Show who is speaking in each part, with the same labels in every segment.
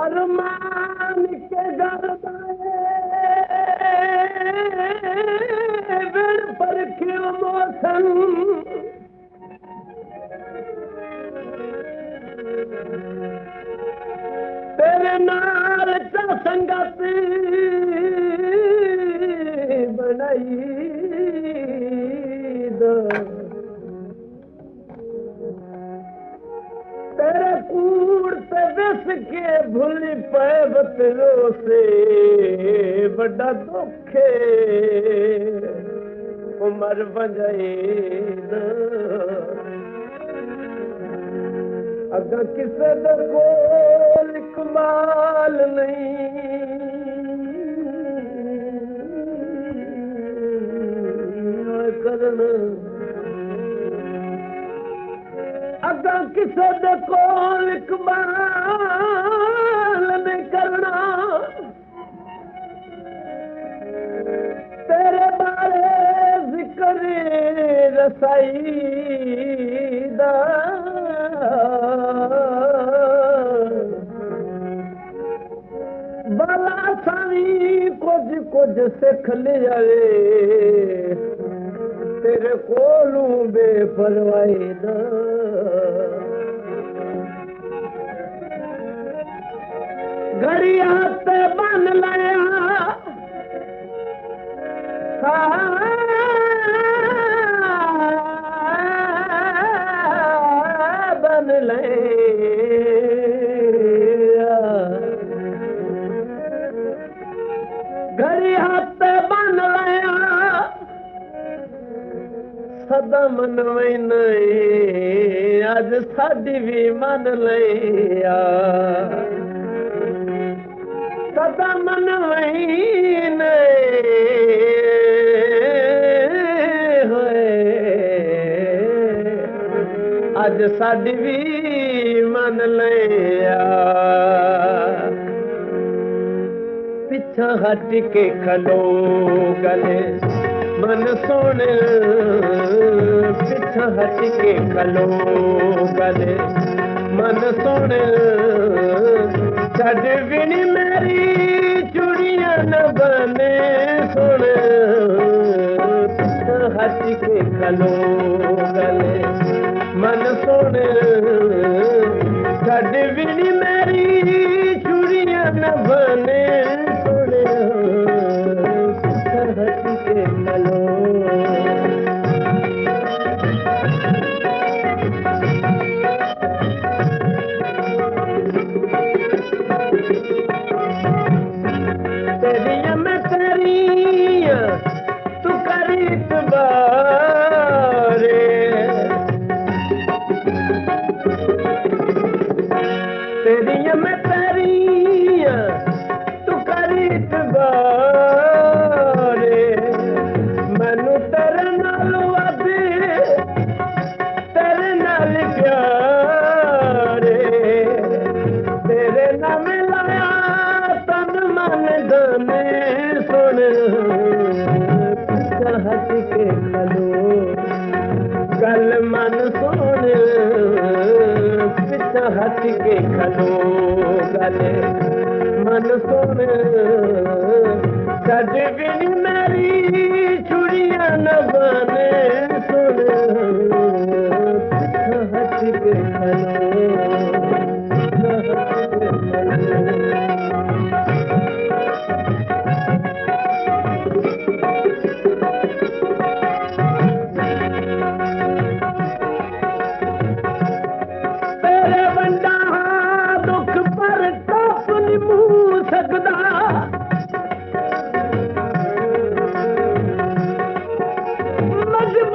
Speaker 1: अरमान के बिन पर क्यों मौसम तेरे नाल चा संगत बनाई तेरे कूड़ ते दस के भूली पे बतरो से बड़ा दुखे उमर बजाई अगर किसे दा कोल कमाल नहीं करना अगर किसे दे कोल कमाल नहीं करना तेरे बारे जिक्र रसाई दा बाला सावी कुछ सिख लिया तेरे कोलू बेपरवाही दा घड़ी हाथ बन लाया बन लिया घड़ी हाथ बन लाया सदा मन में नहीं आज साडी भी मन लिया सदा मन में आज साडी भी मन लिया पिछा हट के खलो गले मन सोने पिछा हट के खलो गले मन सोने छड़ बिनी मेरी चूड़ियां न बने सोने पिछा हट के खलो गले मन सोने छड़ बिनी मेरी चूड़ियां न बने सोने पिछा हट के खलो तेरिया मैं तेरिया तू करी बारे तेरिया मैं तेरिया तू करी बारे मैनू तेरे नाल वादे तेरे नाल प्यारे तेरे नाम लाया तन मन दने सुन पिछा हट के खलो गल मन सुन पिछा हट के खलो गल मन सुन छड़ बिन मेरी चूड़ियां न बने सुन पिछा हट के खलो तेरे बंदा दुख पर टप नहीं मुँह सकदा मजबूर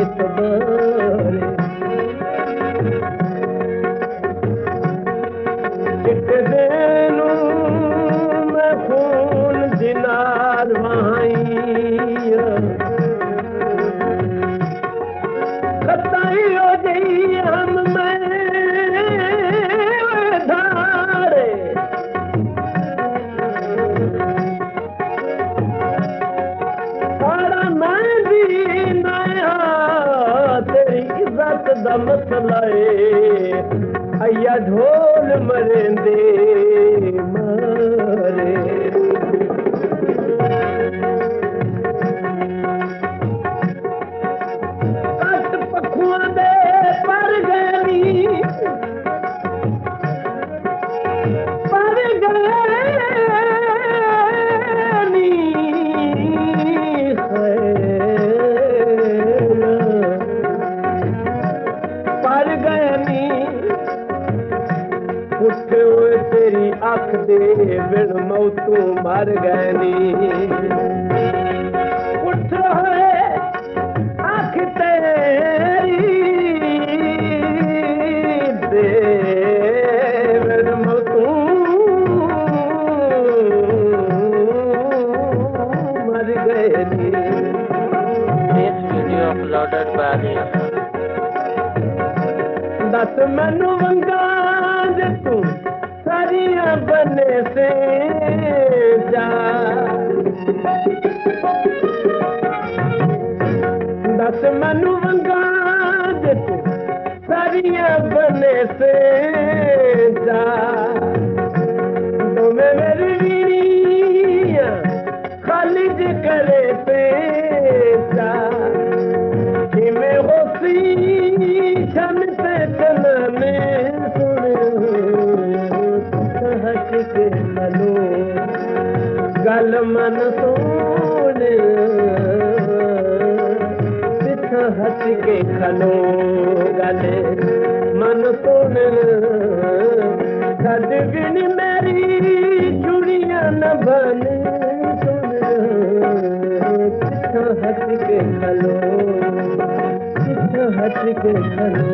Speaker 1: इतबारे चिटदे नू मैं खून दिनार वाइया कताई हो गई हम मैं धारे सारा मैं भी नया तेरी इज्जत दा मसला अया ढोल मरेंदे मारे कट पखुआ दे पर गनी उठे हुए तेरी अख दे बिन मौतू मर गए नी उठ होए अख तेरी दे बिन मौतू मर गए नी
Speaker 2: This video uploaded by Alias.
Speaker 1: दस मैनू वंगा तू सारिया बने से जा दस मैनू वंगा तू सारिया बने से जा तुम्हें मेरी वीणिया खाली ज करे पे जा मैं होसी छमते चलने हट के खलो गल मन सोन सिथ हट के खलो गले मन सोन छद बिन मेरी चुड़िया न बने सुन सिथ हट के खलो सिथ हट के खलो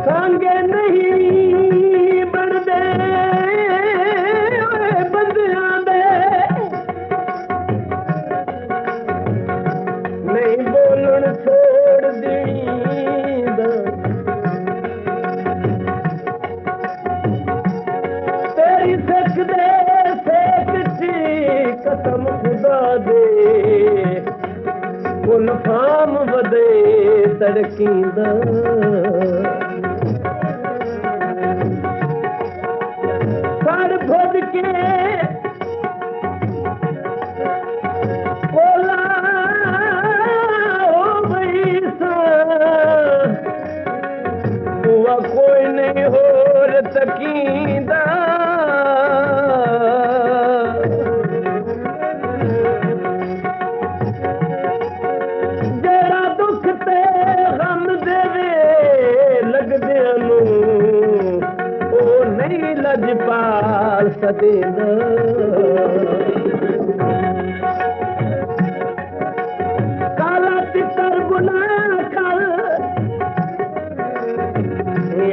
Speaker 1: सांगे नहीं बढ़दे बंदियां दे नहीं बोलन छोड़ दीदा तेरी सच दे सेक ची कसम खुदा दे उन फाम वदे तड़कीदा सर भुज के कोला हो गई हुआ कोई नहीं हो तकीदा जरा दुख ते गम देवे लगदे ओ नहीं लजपाल सदेदा काला तितर गुना कर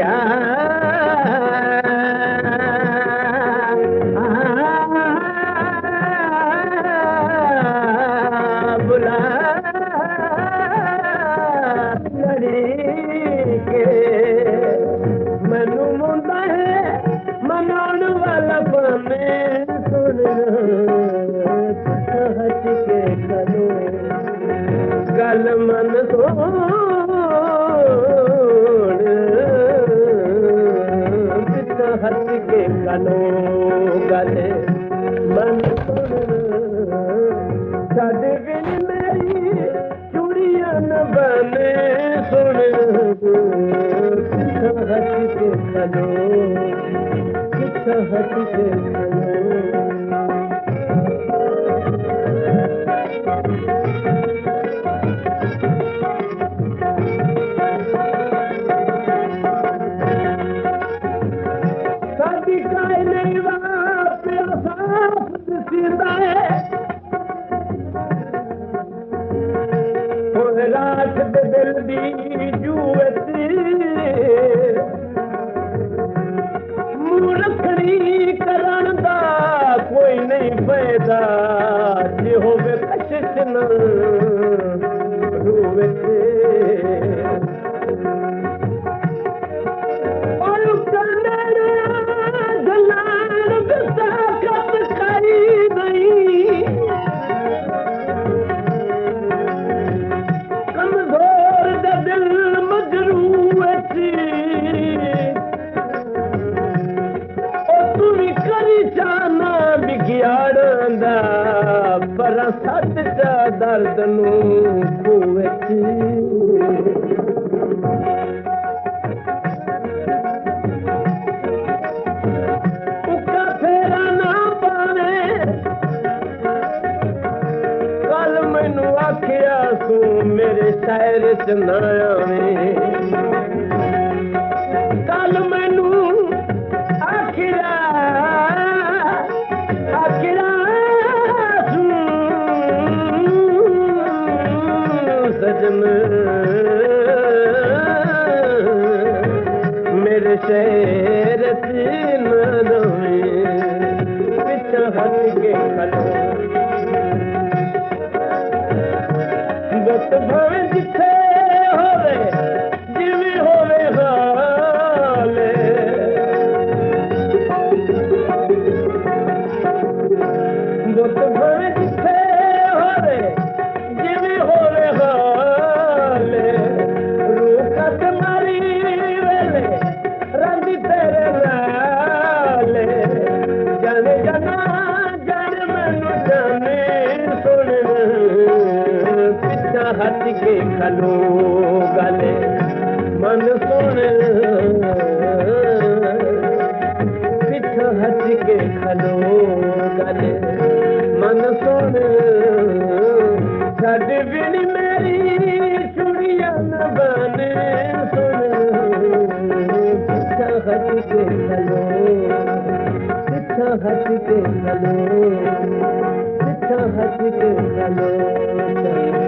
Speaker 1: या बुला लड़ी के मनु मुंदा है मनाउण वाला बने सुन हट के खलो गल मन सोन सिथ हट के खलो गले मन सोन छद बिन मेरी चूड़िया न बने सुन सिथ हट के खलो सिथ हट के खलो जींदा है रात दे दिल दी जूत मूंह रखड़ी करण दा कोई नहीं पैदा जे होवे कशिश न रूवे पर सच चा दर्द नू उका फेरा ना पावे कल मैनू आखिया सू मेरे शायर च ना आवे कल मैनू आखिया सजन मेरे शहर तीन दमे पिछा हट के खलो बत भवे जिथे होवे जिवी होवे हाले बत भवे जिथे होवे जिवी होवे हाले रूखत मारी वेले रंदी तेरे नाले जाने जाना जाने मैनू जाने सुन पिछा हट के खलो गले मन सुन पिछा हट के खलो गले मन सुन छड़ बिनी मेरी चुड़िया न बने सुन पिछा हट के खलो पिछा हट के खलो पिछा हट के खलो